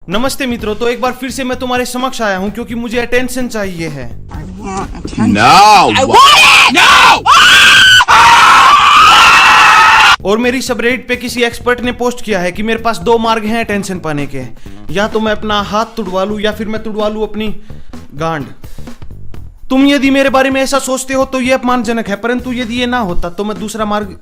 नमस्ते मित्रों, तो एक बार फिर से मैं तुम्हारे समक्ष आया हूँ क्योंकि मुझे अटेंशन चाहिए है। और मेरी सबरेडिट पे किसी एक्सपर्ट ने पोस्ट किया है कि मेरे पास दो मार्ग हैं अटेंशन पाने के, या तो मैं अपना हाथ तुड़वा लूं या फिर मैं तुड़वा लूं अपनी गांड। तुम यदि मेरे बारे में ऐसा सोचते हो तो ये अपमानजनक है, परंतु यदि ये ना होता तो मैं दूसरा मार्ग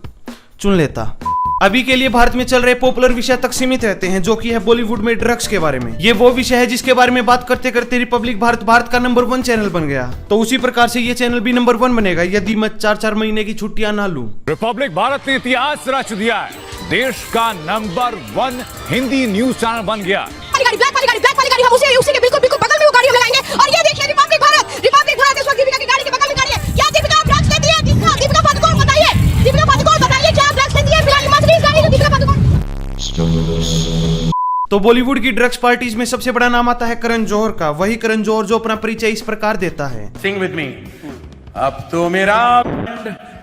चुन लेता। अभी के लिए भारत में चल रहे पॉपुलर विषय तक सीमित रहते हैं, जो कि है बॉलीवुड में ड्रग्स के बारे में। ये वो विषय है जिसके बारे में बात करते करते रिपब्लिक भारत का नंबर 1 चैनल बन गया। तो उसी प्रकार से ये चैनल भी नंबर 1 बनेगा यदि मैं 4-4 महीने की छुट्टियां ना लूं। रिपब्लिक भारत ने इतिहास रच दिया है, देश का नंबर 1 हिंदी न्यूज चैनल बन गया। ब्लैक वाली गाड़ी हम उसी के बिल्कुल बगल में वो गाड़ी हम लगाएंगे। और ये देखिए रिपब्लिक भारत इस वक्त दीपिका की गाड़ी के बगल में गाड़ी है। क्या दीपिका ड्रग्स लेती है? दीपिका पादुकोण बताइए क्या ड्रग्स लेती है? फिलहाल हिमाचल इस गाड़ी में दीपिका पादुकोण। तो बॉलीवुड की ड्रग्स पार्टीज में सबसे बड़ा नाम आता है करण जौहर का। वही करण जौहर जो अपना परिचय इस प्रकार देता है। Sing with me. अब तो मेरा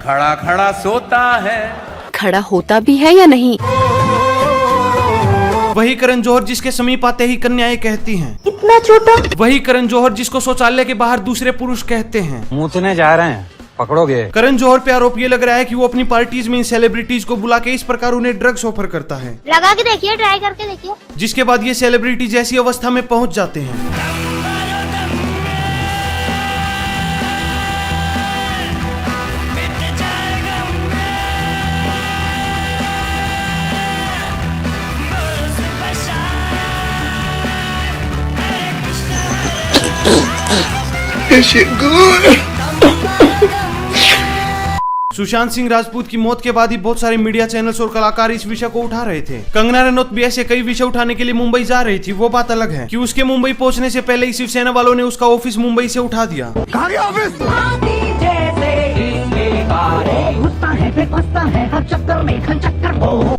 खड़ा खड़ा सोता है। खड़ा होता भी है या नहीं? वही करण जौहर जिसके समीप आते ही कन्याएं कहती हैं, इतना छोटा। वही करण जौहर जिसको शौचालय के बाहर दूसरे पुरुष कहते हैं, मूतने जा रहे हैं, पकड़ोगे। करण जौहर पे आरोप ये लग रहा है कि वो अपनी पार्टीज में इन सेलिब्रिटीज को बुला के इस प्रकार उन्हें ड्रग्स ऑफर करता है। लगा के देखिए, ट्राई करके देखिए। जिसके बाद ये सेलिब्रिटीज ऐसी अवस्था में पहुंच जाते हैं सुशांत सिंह राजपूत की मौत के बाद ही बहुत सारे मीडिया चैनल्स और कलाकार इस विषय को उठा रहे थे। कंगना रनौत भी ऐसे कई विषय उठाने के लिए मुंबई जा रही थी। वो बात अलग है कि उसके मुंबई पहुंचने से पहले ही शिवसेना वालों ने उसका ऑफिस मुंबई से उठा दिया। कहाँ गया ऑफिस?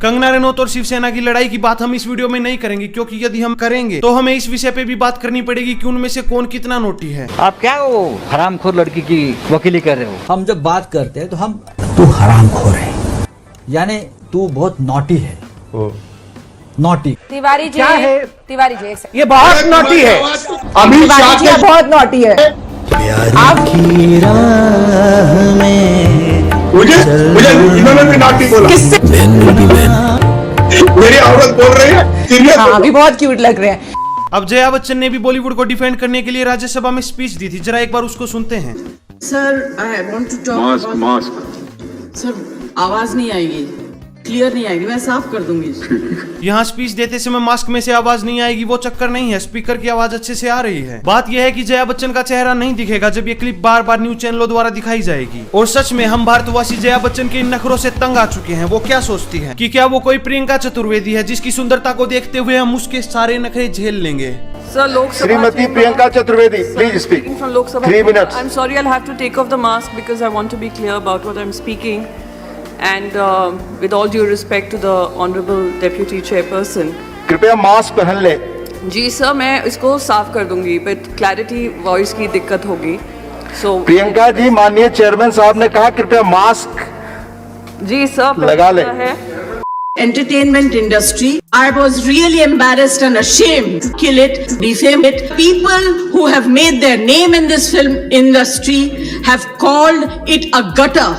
कंगना रनौत और शिवसेना की लड़ाई की बात हम इस वीडियो में नहीं करेंगे, क्योंकि यदि हम करेंगे तो हमें इस विषय पे भी बात करनी पड़ेगी कि उनमें से कौन कितना नोटी है। आप क्या वो हरामखोर लड़की की वकीली कर रहे हो? हम जब बात करते हैं तो हम तू हरामखोर है, यानी तू बहुत नॉटी है। नॉटी तिवारी जी क्या है? तिवारी जी ये बहुत नॉटी है। अभी बहुत नॉटी है। मुझे इन्होंने भी नॉटी बोला। मेरी औरत बोल रही है। हाँ, अभी बहुत क्यूट लग रहे हैं। अब जया बच्चन ने भी बॉलीवुड को डिफेंड करने के लिए राज्यसभा में स्पीच दी थी। जरा एक बार उसको सुनते हैं। Sir I want to talk. Mask sir, आवाज नहीं आएगी, क्लियर नहीं आएगी, मैं साफ कर दूंगी। यहाँ स्पीच देते समय मास्क में से आवाज नहीं आएगी वो चक्कर नहीं है, स्पीकर की आवाज अच्छे से आ रही है। बात यह है कि जया बच्चन का चेहरा नहीं दिखेगा जब ये क्लिप बार बार न्यूज चैनलों द्वारा दिखाई जाएगी। और सच में हम भारतवासी जया बच्चन के इन नखरों से तंग आ चुके हैं। वो क्या सोचती है कि क्या वो कोई प्रियंका चतुर्वेदी है जिसकी सुंदरता को देखते हुए हम उसके सारे नखरे झेल लेंगे। Shrimati Priyanka Chaturvedi, please speak. 3 minutes. I'm sorry, I'll have to take off the mask because I want to be clear about what I'm speaking. And with all due respect to the honorable deputy chairperson, कृपया mask पहन ले। जी sir, मैं इसको साफ कर दूंगी, but clarity voice की दिक्कत होगी। सो प्रियंका जी, माननीय चेयरमैन साहब ने कहा कृपया मास्क जी सर लगा ले। Entertainment industry, I was really embarrassed and ashamed to kill it, defame it. People who have made their name in this film industry have called it a gutter.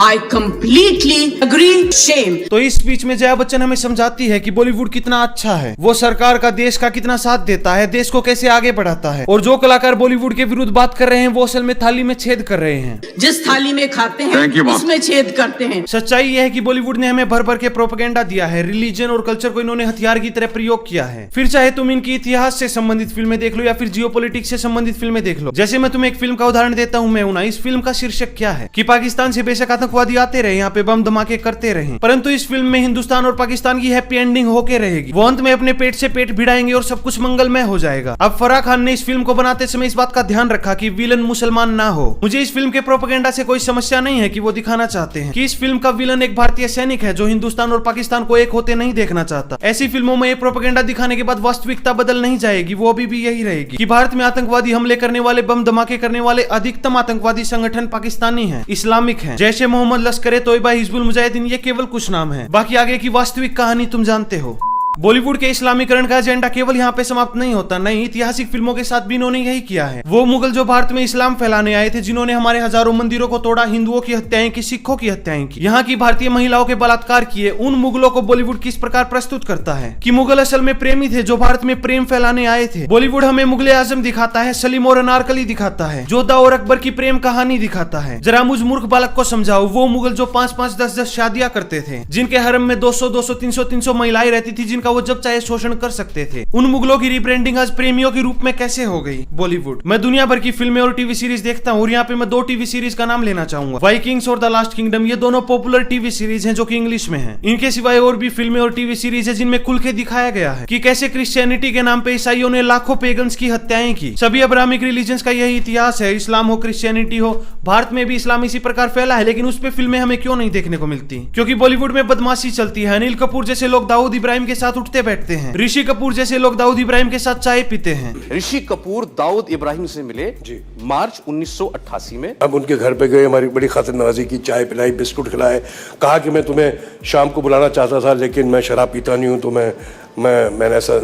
I completely agree. Shame. तो इस speech में जया बच्चन हमें समझाती है कि बॉलीवुड कितना अच्छा है, वो सरकार का देश का कितना साथ देता है, देश को कैसे आगे बढ़ाता है। और जो कलाकार बॉलीवुड के विरुद्ध बात कर रहे हैं वो असल में थाली में छेद कर रहे हैं। जिस थाली में खाते हैं उसमें छेद करते हैं। सच्चाई यह है कि बॉलीवुड ने हमें भर भर के प्रोपेगेंडा दिया है। रिलीजन और कल्चर को इन्होंने हथियार की तरह प्रयोग किया है। फिर चाहे तुम इनकी इतिहास से संबंधित फिल्में देख लो या फिर जियोपॉलिटिक्स से संबंधित फिल्में देख लो। जैसे मैं तुम्हें एक फिल्म का उदाहरण देता हूँ, मैं हूं ना। इस फिल्म का शीर्षक क्या है कि पाकिस्तान से बेशक आतंकवादी आते रहे, यहाँ पे बम धमाके करते रहे, परंतु इस फिल्म में हिंदुस्तान और पाकिस्तान की हैप्पी एंडिंग होके रहेगी। वो अंत में अपने पेट से पेट भिड़ाएंगे और सब कुछ मंगलमय हो जाएगा। अब फराह खान ने इस फिल्म को बनाते समय इस बात का ध्यान रखा कि विलन मुसलमान ना हो। मुझे इस फिल्म के प्रोपेगेंडा से कोई समस्या नहीं है कि वो दिखाना चाहते हैं कि इस फिल्म का विलन एक भारतीय सैनिक है जो हिंदुस्तान और पाकिस्तान को एक होते नहीं देखना चाहता। ऐसी फिल्मों में ये प्रोपेगेंडा दिखाने के बाद वास्तविकता बदल नहीं जाएगी, वो अभी भी यही रहेगी कि भारत में आतंकवादी हमले करने वाले, बम धमाके करने वाले अधिकतम आतंकवादी संगठन पाकिस्तानी है, इस्लामिक है। जैसे मोहम्मद, लश्कर-ए-तोयबा, हिजबुल मुजाहिदीन, ये केवल कुछ नाम है। बाकी आगे की वास्तविक कहानी तुम जानते हो। बॉलीवुड के इस्लामीकरण का एजेंडा केवल यहाँ पे समाप्त नहीं होता, नहीं ऐतिहासिक फिल्मों के साथ भी इन्होंने यही किया है। वो मुगल जो भारत में इस्लाम फैलाने आए थे, जिन्होंने हमारे हजारों मंदिरों को तोड़ा, हिंदुओं की हत्याएं की, सिखों की हत्याएं की, यहाँ की भारतीय महिलाओं के बलात्कार किए, उन मुगलों को बॉलीवुड किस प्रकार प्रस्तुत करता है कि मुगल असल में प्रेमी थे जो भारत में प्रेम फैलाने आए थे। बॉलीवुड हमें मुगले आजम दिखाता है, सलीम और अनारकली दिखाता है, जोधा और अकबर की प्रेम कहानी दिखाता है। जरा मुझ मूर्ख बालक को समझाओ, वो मुगल जो 5-5, 10-10 शादियां करते थे, जिनके हरम में 200-200, 300-300 महिलाएं रहती थी, जिनका वो जब चाहे शोषण कर सकते थे, उन मुगलों की रिब्रांडिंग आज प्रेमियों के रूप में कैसे हो गई बॉलीवुड। मैं दुनिया भर की फिल्में और टीवी सीरीज देखता हूँ और यहाँ पे मैं 2 टीवी सीरीज का नाम लेना चाहूंगा, वाइकिंग्स और द लास्ट किंगडम। ये दोनों पॉपुलर टीवी सीरीज हैं जो कि इंग्लिश में हैं। इनके सिवाय और भी फिल्में और टीवी सीरीज है जिनमें खुल के दिखाया गया है कि कैसे क्रिश्चियनिटी के नाम पे ईसाइयों ने लाखों पेगन्स की हत्याएं की। सभी अब्राहमिक रिलीजन्स का यही इतिहास है, इस्लाम हो, क्रिश्चियनिटी हो। भारत में भी इस्लाम इसी प्रकार फैला है, लेकिन उस पे फिल्में हमें क्यों नहीं देखने को मिलती? क्योंकि बॉलीवुड में बदमाशी चलती है। अनिल कपूर जैसे लोग दाऊद इब्राहिम के साथ उठते बैठते हैं, ऋषि कपूर जैसे लोग दाऊद इब्राहिम के साथ चाय पीते हैं। ऋषि कपूर दाऊद इब्राहिम से मिले जी मार्च 1988 में। अब उनके घर पे गए, हमारी बड़ी खातिर नवाजी की, चाय पिलाई, बिस्कुट खिलाए, कहा कि मैं तुम्हें शाम को बुलाना चाहता था लेकिन मैं शराब पीता नहीं हूँ, तो मैंने ऐसा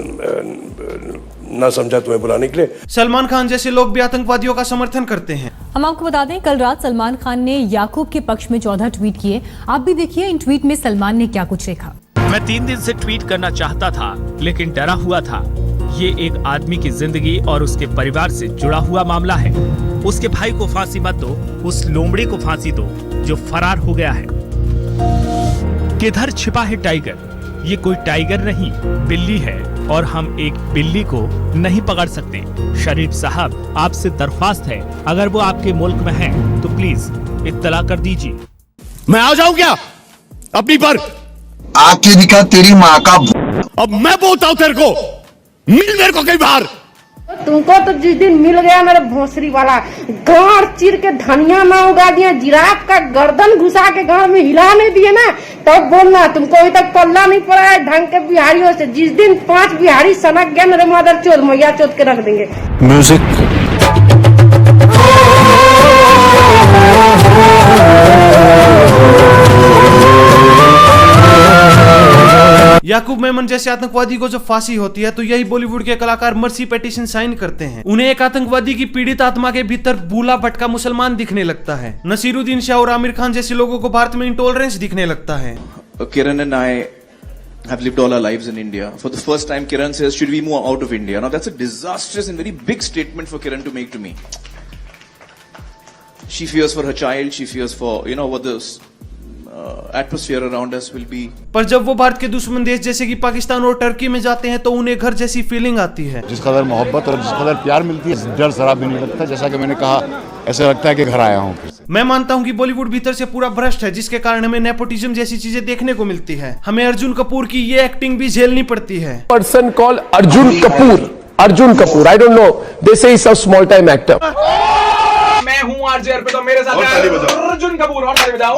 ना समझा तुम्हें बुलाने के लिए। सलमान खान जैसे लोग भी आतंकवादियों का समर्थन करते हैं। हम आपको बता दें, कल रात सलमान खान ने याकूब के पक्ष में 14 ट्वीट किए। आप भी देखिए इन ट्वीट में सलमान ने क्या कुछ लिखा। मैं 3 दिन से ट्वीट करना चाहता था लेकिन डरा हुआ था। ये एक आदमी की जिंदगी और उसके परिवार से जुड़ा हुआ मामला है। उसके भाई को फांसी मत दो, उस लोमड़ी को फांसी दो जो फरार हो गया है। किधर छिपा है टाइगर? ये कोई टाइगर नहीं, बिल्ली है और हम एक बिल्ली को नहीं पकड़ सकते। शरीफ साहब, आपसे दरख्वास्त है, अगर वो आपके मुल्क में है तो प्लीज इत्तला कर दीजिए। मैं आ जाऊं क्या अपनी पर? आके दिखा तेरी माँ का। अब मैं बोलता हूं तेरे को, मिल मेरे को कई बार। तुमको तो जिस दिन मिल गया मेरे भोसरी वाला, गाड़ चीर के धनिया में उगा दिया, जिराफ का गर्दन घुसा के गाड़ में हिला नहीं दिए ना, तब बोलना तुमको अभी तक पल्ला नहीं पड़ा है ढंग के बिहारियों से। जिस दिन 5 बिहारी सनक गया मेरे मदर चोद मैया चोद के रख देंगे। म्यूजिक याकूब मेमन जैसे आतंकवादी को जब फांसी होती है तो यही बॉलीवुड के कलाकार मर्सी पेटिशन साइन करते हैं। उन्हें एक आतंकवादी की पीड़ित आत्मा के भीतर बूला भटका मुसलमान दिखने लगता है। नसीरुद्दीन शाह और आमिर खान जैसे लोगों को भारत में इंटॉलरेंस दिखने लगता है। Kiran and I have lived all our lives in India. For the first time, Kiran says, "Should we move out of India?" Now that's a disastrous and very big statement for Kiran to make to me. She fears for her child. She fears for what the atmosphere around us will be. पर जब वो भारत के दुश्मन देश जैसे कि पाकिस्तान और Turkey में जाते हैं तो उन्हें घर जैसी फीलिंग आती है। जिस कदर मोहब्बत और जिस कदर प्यार मिलती है, डर शराब भी नहीं लगता। जैसा कि मैंने कहा, ऐसा लगता है कि घर आया हूँ। मैं मानता हूँ कि बॉलीवुड भीतर से पूरा भ्रष्ट है, जिसके कारण हमें नेपोटिज्म जैसी चीजें देखने को मिलती है। हमें अर्जुन कपूर की ये एक्टिंग भी झेलनी पड़ती है। Person call Arjun Kapoor, I don't know, they say is a small time actor. मैं हूँ आरजे अर्पित, मेरे साथ अर्जुन कपूर। और ताली बजाओ।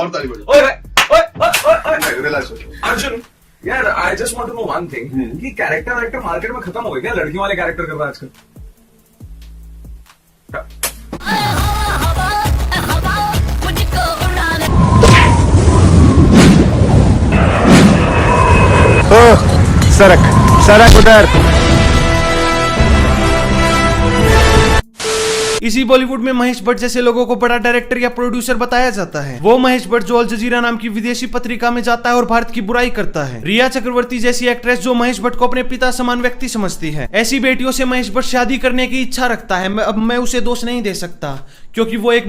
अर्जुन यार, I just want to know one thing कि कैरेक्टर मार्केट में खत्म हो गए क्या? लड़कियों वाले कैरेक्टर कर रहा है आजकल। सरक उधर। इसी बॉलीवुड में महेश भट्ट जैसे लोगों को बड़ा डायरेक्टर या प्रोड्यूसर बताया जाता है। वो महेश भट्ट जो अल जजीरा नाम की विदेशी पत्रिका में जाता है और भारत की बुराई करता है। रिया चक्रवर्ती जैसी एक्ट्रेस जो महेश भट्ट को अपने पिता समान व्यक्ति समझती है। ऐसी बेटियों से महेश भट्ट शादी करने की इच्छा रखता है। अब मैं उसे दोष नहीं दे सकता क्योंकि वो एक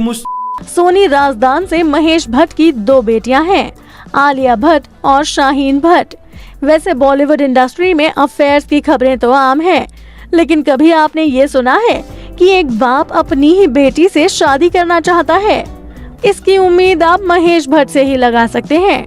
सोनी राजदान से महेश भट्ट की 2 बेटियां हैं, आलिया भट्ट और शाहीन भट्ट। वैसे बॉलीवुड इंडस्ट्री में अफेयर्स की खबरें तो आम हैं, लेकिन कभी आपने ये सुना है कि एक बाप अपनी ही बेटी से शादी करना चाहता है? इसकी उम्मीद आप महेश भट्ट से ही लगा सकते हैं।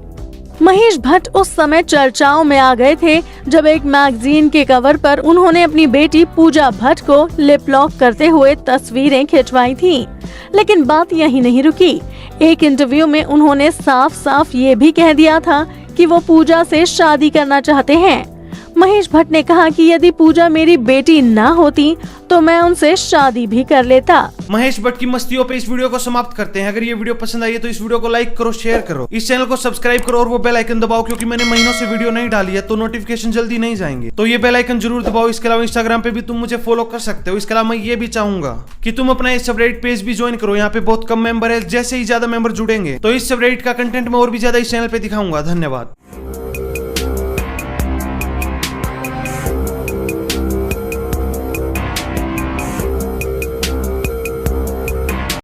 महेश भट्ट उस समय चर्चाओं में आ गए थे जब एक मैगजीन के कवर पर उन्होंने अपनी बेटी पूजा भट्ट को लिप लॉक करते हुए तस्वीरें खिंचवाई थीं। लेकिन बात यही नहीं रुकी। एक इंटरव्यू में उन्होंने साफ साफ ये भी कह दिया था कि वो पूजा से शादी करना चाहते हैं। महेश भट्ट ने कहा कि यदि पूजा मेरी बेटी ना होती तो मैं उनसे शादी भी कर लेता। महेश भट्ट की मस्तियों पे इस वीडियो को समाप्त करते हैं। अगर ये वीडियो पसंद आई है तो इस वीडियो को लाइक करो, शेयर करो, इस चैनल को सब्सक्राइब करो और वो बेल आइकन दबाओ, क्योंकि मैंने महीनों से वीडियो नहीं डाली है तो नोटिफिकेशन जल्दी नहीं जाएंगे। तो ये बेल आइकन जरूर दबाओ। इसके अलावा इंस्टाग्राम पे भी तुम मुझे फॉलो कर सकते हो। इसके अलावा मैं ये भी चाहूंगा कि तुम अपना इस सबरेडिट पेज भी ज्वाइन करो। यहाँ पे बहुत कम मेंबर है, जैसे ही ज्यादा मेंबर जुड़ेंगे तो इस सबरेडिट का कंटेंट मैं और भी ज्यादा इस चैनल पे दिखाऊंगा। धन्यवाद।